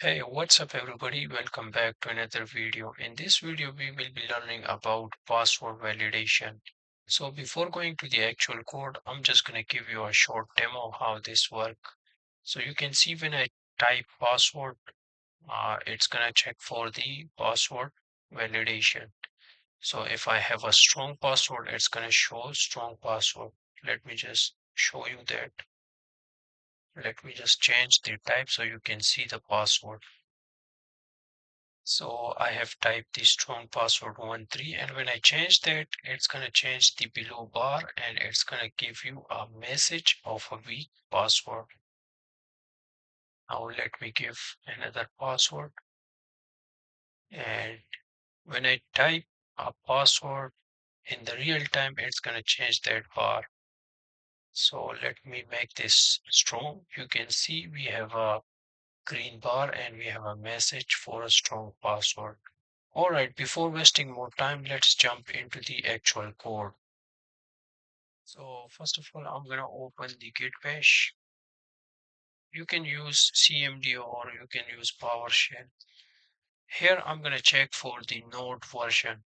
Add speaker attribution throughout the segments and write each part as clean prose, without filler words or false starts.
Speaker 1: Hey, what's up everybody? Welcome back to another video. In this video, we will be learning about password validation. So before going to the actual code, I'm just going to give you a short demo how this works. So you can see when I type password, it's going to check for the password validation. So if I have a strong password, it's going to show strong password. Let me just show you that. Let me just change the type so you can see the password. So I have typed the strong password 13, and when I change that, it's going to change the below bar and it's going to give you a message of a weak password. Now let me give another password, and when I type a password in the real time, it's going to change that bar. So let me make this strong. You can see we have a green bar and we have a message for a strong password. All right, before wasting more time, let's jump into the actual code. So first of all, I'm gonna open the Git bash. You can use CMD or you can use PowerShell. Here I'm gonna check for the Node version.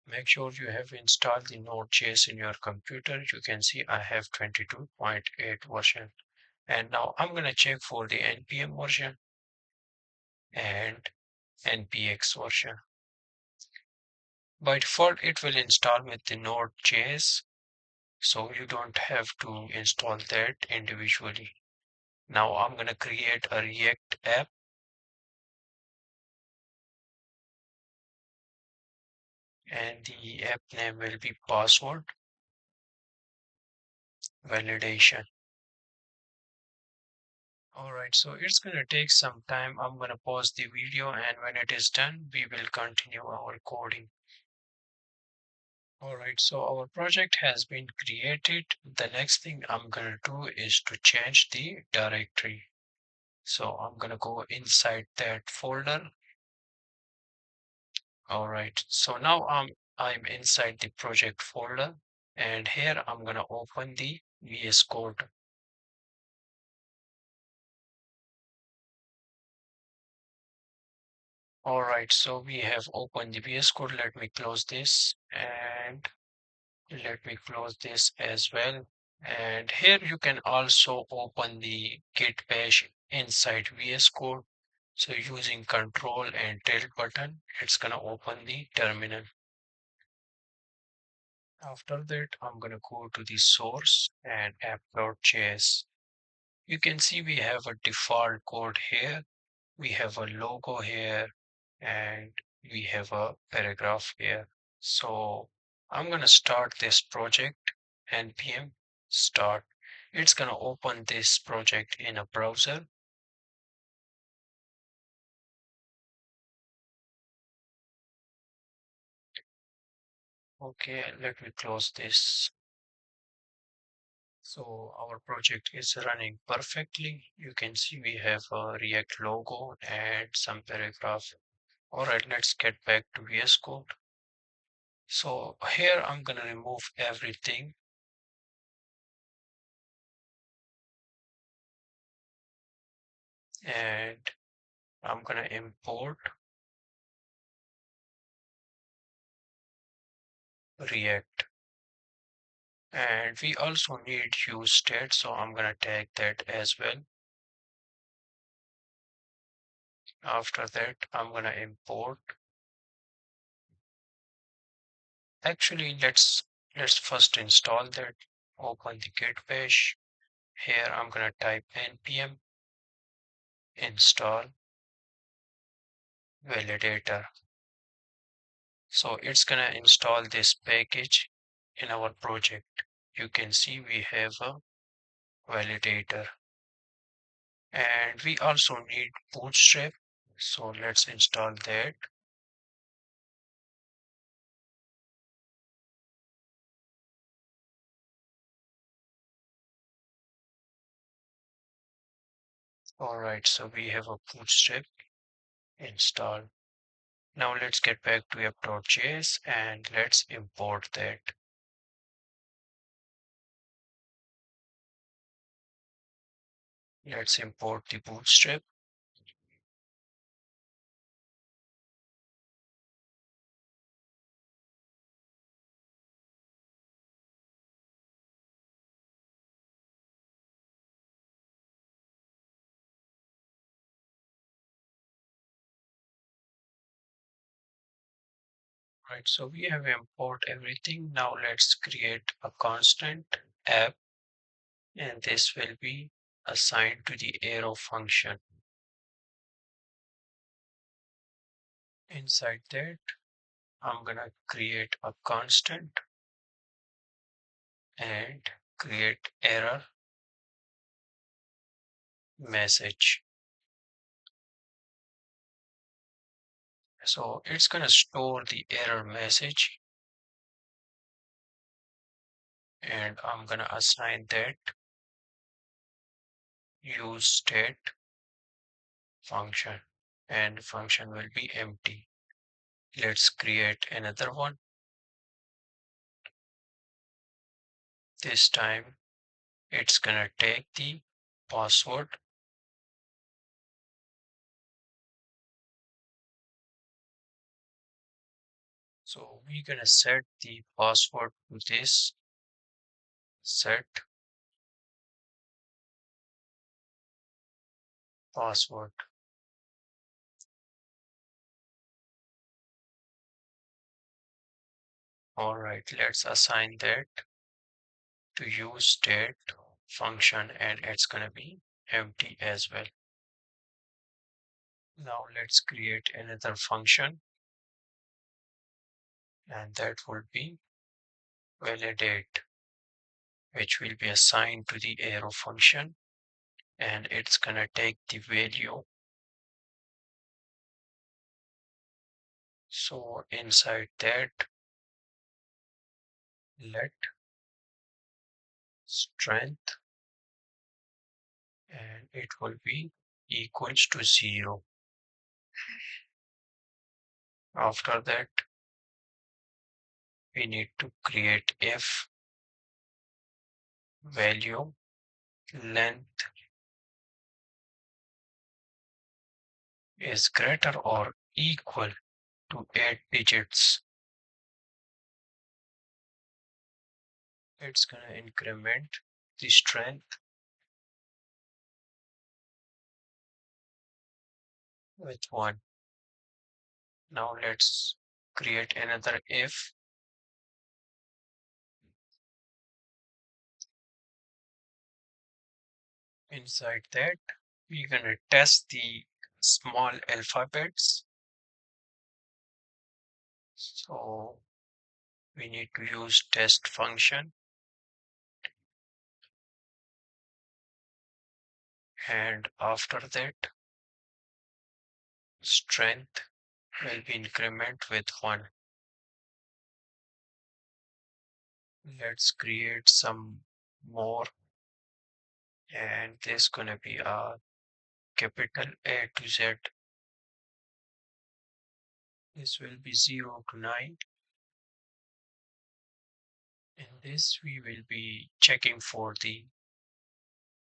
Speaker 1: Make sure you have installed the Node.js in your computer. You can see I have 22.8 version. And now I'm gonna check for the NPM version and NPX version. By default, it will install with the Node.js, so you don't have to install that individually. Now I'm going to create a React app, and the app name will be password validation. All right, so it's going to take some time. I'm going to pause the video, and when it is done, we will continue our coding. All right, so our project has been created. The next thing I'm going to do is to change the directory. So I'm going to go inside that folder. All right, so now I'm inside the project folder, and here I'm gonna open the VS Code. All right, so we have opened the VS Code. Let me close this, and let me close this as well. And here you can also open the Git bash inside VS Code. So using Control and Tilt button, it's gonna open the terminal. After that, I'm gonna go to the source and app.js. You can see we have a default code here. We have a logo here and we have a paragraph here. So I'm going to start this project, npm start. It's going to open this project in a browser. Okay, let me close this. So our project is running perfectly. You can see we have a React logo and some paragraph. All right, let's get back to VS Code. So here I'm going to remove everything, and I'm going to import React. And we also need use state, so I'm going to tag that as well. After that, I'm going to import. Actually, let's first install that. Open the Git bash. Here I'm going to type npm install validator. So it's going to install this package in our project. You can see we have a validator, and we also need Bootstrap. So let's install that. All right, so we have a Bootstrap installed. Now let's get back to app.js and let's import that. Let's import the Bootstrap. Right, so we have import everything. Now let's create a constant app, and this will be assigned to the arrow function. Inside that, I'm gonna create a constant and create error message. So it's gonna store the error message, and I'm gonna assign that use state function, and function will be empty. Let's create another one. This time it's gonna take the password. So we're gonna set the password to this set password. All right, let's assign that to use state function, and it's gonna be empty as well. Now let's create another function, and that would be validate, which will be assigned to the arrow function, and it's gonna take the value. So inside that, let strength, and it will be equals to 0. After that, we need to create if value length is greater or equal to 8 digits. It's gonna increment the strength with 1. Now let's create another if. Inside that, we're gonna test the small alphabets. So we need to use test function, and after that, strength will be increment with 1. Let's create some more, and this gonna be a capital A to Z. This will be 0 to 9. In this, we will be checking for the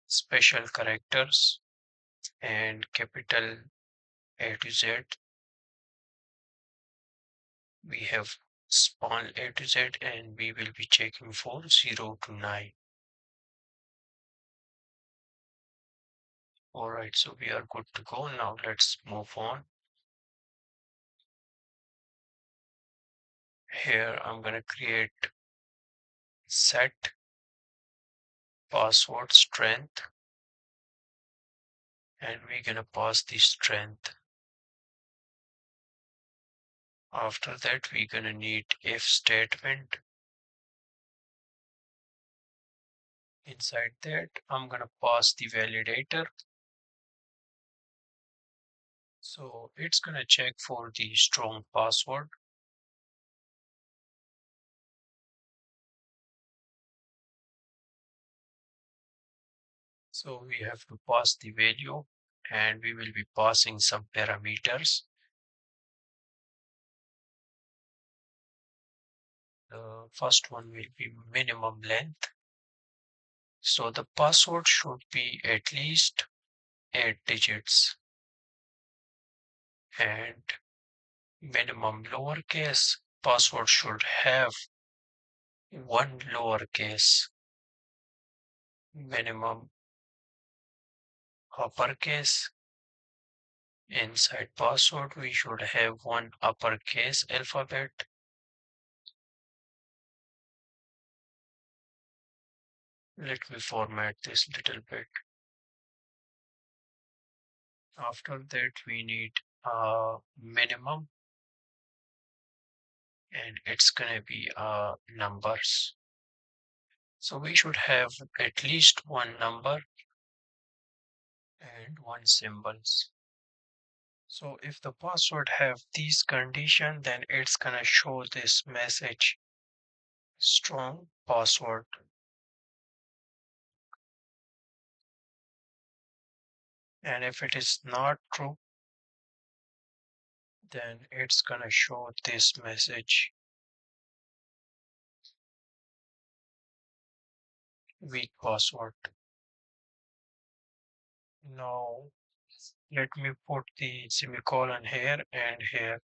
Speaker 1: special characters, and capital A to Z. We have small A to Z, and we will be checking for 0 to 9. All right, so we are good to go. Now let's move on. Here I'm gonna create set password strength, and we're gonna pass the strength. After that, we're gonna need if statement. Inside that, I'm gonna pass the validator. So it's gonna check for the strong password. So we have to pass the value, and we will be passing some parameters. The first one will be minimum length. So the password should be at least 8 digits, and minimum lowercase password should have 1 lowercase. Minimum uppercase, inside password we should have 1 uppercase alphabet, Let me format this little bit. After that, we need a minimum, and it's gonna be numbers. So we should have at least one number and one symbols. So if the password have these condition, then it's gonna show this message strong password. And if it is not true, then it's gonna show this message weak password. Now let me put the semicolon here and here,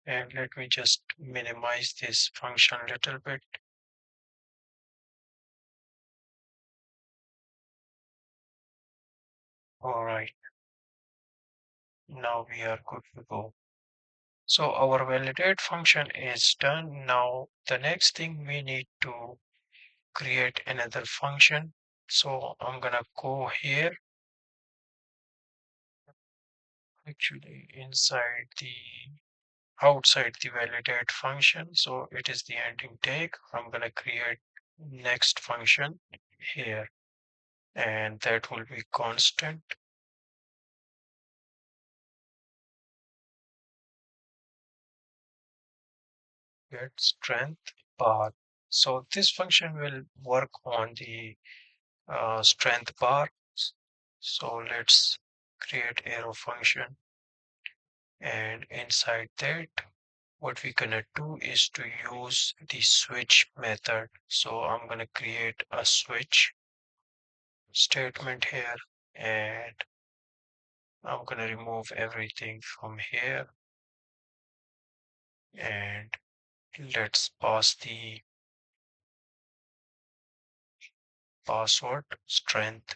Speaker 1: and let me just minimize this function a little bit. All right, now we are good to go. So our validate function is done. Now the next thing we need to create another function. So I'm gonna go here, actually inside the outside the validate function. So it is the ending tag. I'm gonna create next function here, and that will be constant get strength bar. So this function will work on the strength bar. So let's create arrow function, and inside that what we're gonna do is to use the switch method. So I'm gonna create a switch statement here, and I'm gonna remove everything from here, and let's pass the password strength.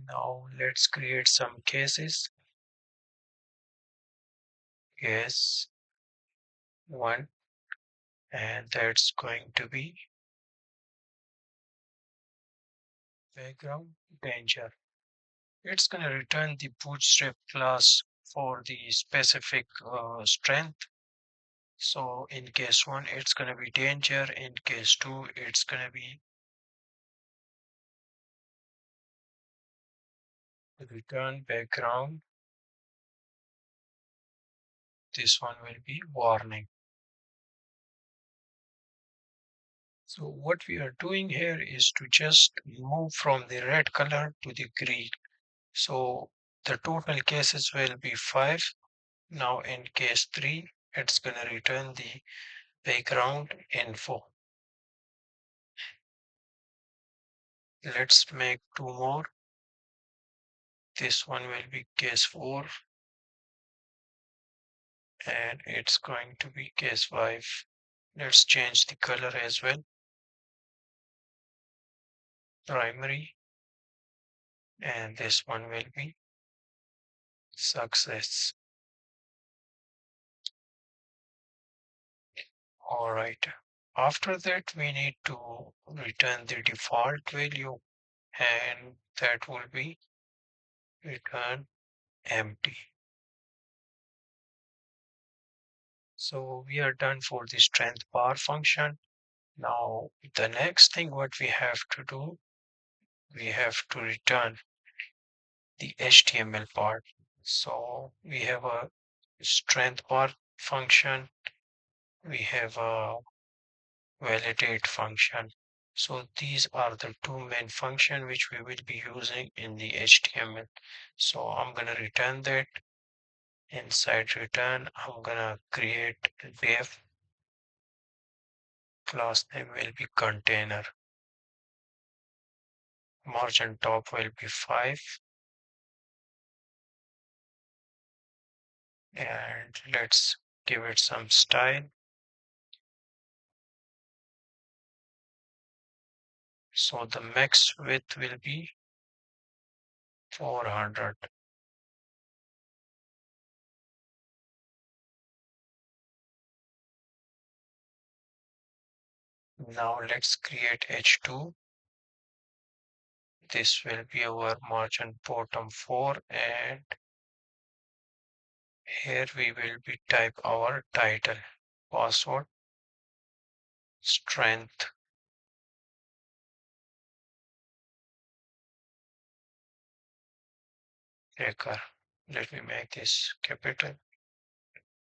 Speaker 1: Now let's create some cases. Case one, and that's going to be background danger. It's going to return the bootstrap class for the specific strength. So in case one, it's going to be danger. In case two, it's going to be return background. This one will be warning. So what we are doing here is to just move from the red color to the green. So the total cases will be 5. Now in case 3, it's going to return the background info. Let's make 2 more. This one will be case 4, and it's going to be case 5. Let's change the color as well. Primary, and this one will be success. All right. After that, we need to return the default value, and that will be return empty. So we are done for the strength bar function. Now, the next thing what we have to do, we have to return the HTML part. So we have a strength bar function, we have a validate function. So these are the two main functions which we will be using in the HTML. So I'm gonna return that. Inside return, I'm gonna create div. Class name will be container. Margin top will be 5. And let's give it some style. So the max width will be 400. Now let's create h2. This will be our margin bottom 4, and here we will be type our title, password, strength, hacker. Let me make this capital.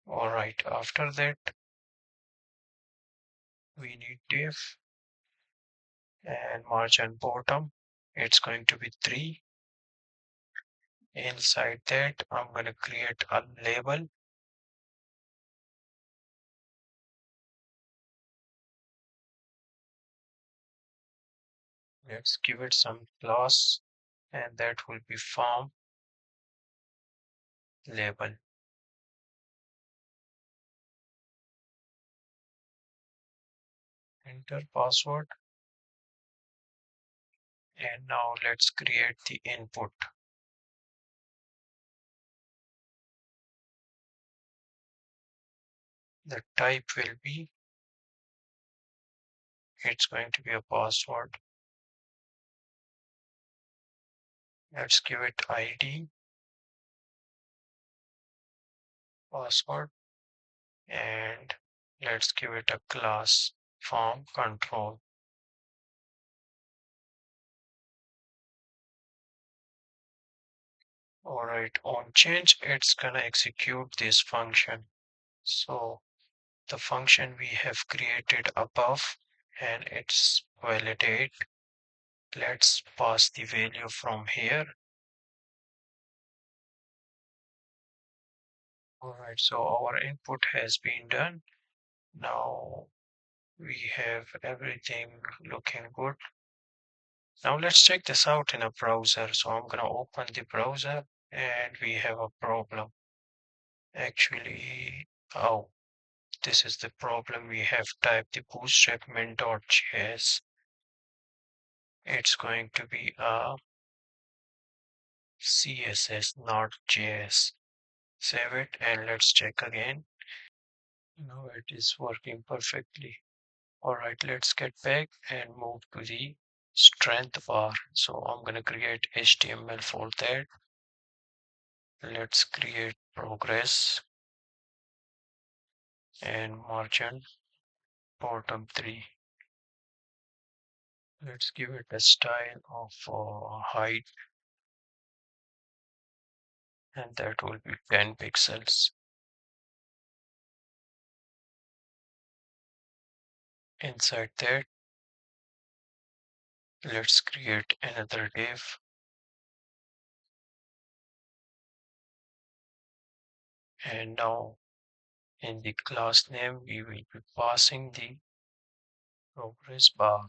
Speaker 1: All right, after that we need div and margin bottom. It's going to be 3. Inside that I'm going to create a label. Let's give it some class, and that will be form label. Enter password, and now let's create the input. The type will be, it's going to be a password. Let's give it ID, password, and let's give it a class form control. All right, on change, it's gonna execute this function. So the function we have created above, and it's validate. Let's pass the value from here. All right, so our input has been done. Now we have everything looking good. Now let's check this out in a browser. So I'm gonna open the browser, and we have a problem. Actually, oh, this is the problem. We have typed the bootstrap min.js. It's going to be a CSS, not JS. Save it and let's check again. Now it is working perfectly. All right, let's get back and move to the strength bar. So I'm going to create HTML for that. Let's create progress and margin bottom 3. Let's give it a style of height, and that will be 10 pixels. Inside that, let's create another div, and now in the class name we will be passing the progress bar.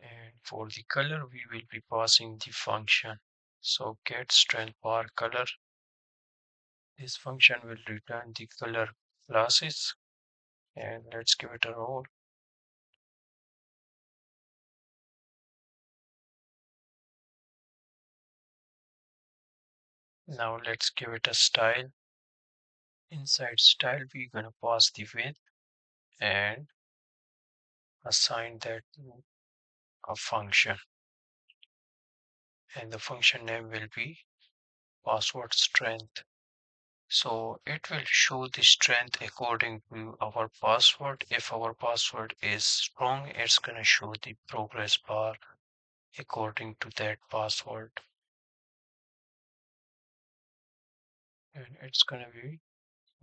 Speaker 1: And for the color we will be passing the function. So get strength bar color. This function will return the color classes, and let's give it a role. Now let's give it a style. Inside style we're gonna pass the width and assign that to a function, and the function name will be password strength. So it will show the strength according to our password. If our password is strong, it's gonna show the progress bar according to that password, and it's gonna be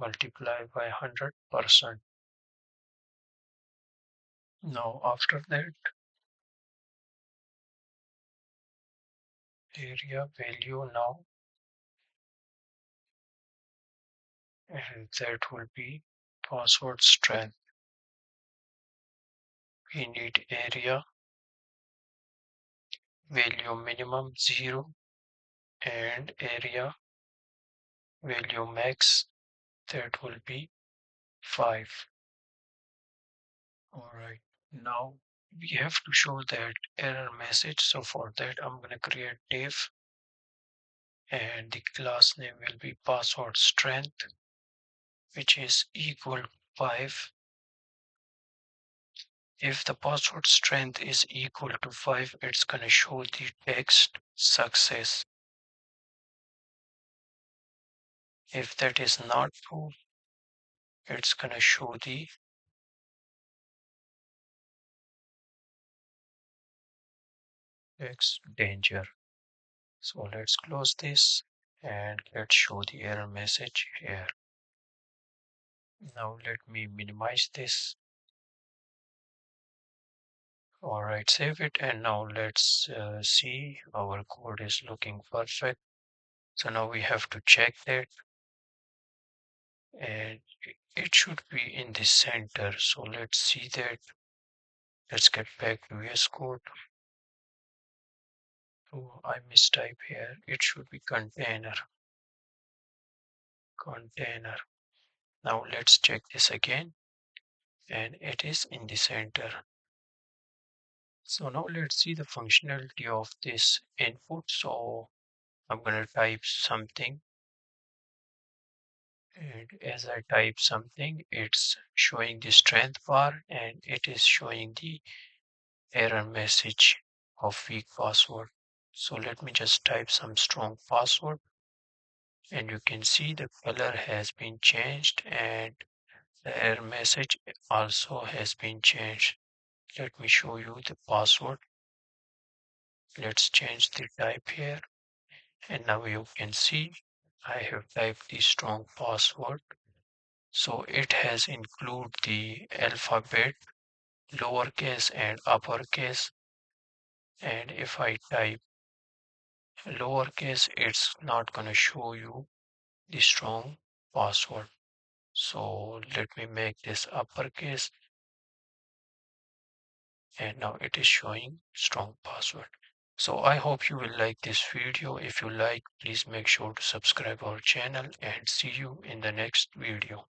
Speaker 1: multiplied by 100%. Now after that, area value now, and that will be password strength. We need area value minimum 0 and area value max, that will be 5. All right, now we have to show that error message. So for that, I'm going to create div and the class name will be password strength, which is equal to 5. If the password strength is equal to 5, it's going to show the text success. If that is not true, it's going to show the text danger. So let's close this and let's show the error message here. Now let me minimize this. All right, save it. And now let's see our code is looking perfect. So now we have to check that, and it should be in the center. So let's see that. Let's get back to VS Code. Oh, I mistype here. It should be container. Container. Now let's check this again, and it is in the center. So now let's see the functionality of this input. So I'm going to type something, and as I type something, it's showing the strength bar and it is showing the error message of weak password. So let me just type some strong password, and you can see the color has been changed and the error message also has been changed. Let me show you the password. Let's change the type here, and now you can see I have typed the strong password. So it has include the alphabet, lowercase and uppercase. And if I type lowercase, it's not going to show you the strong password. So let me make this uppercase, and now it is showing strong password. So I hope you will like this video. If you like, please make sure to subscribe our channel and see you in the next video.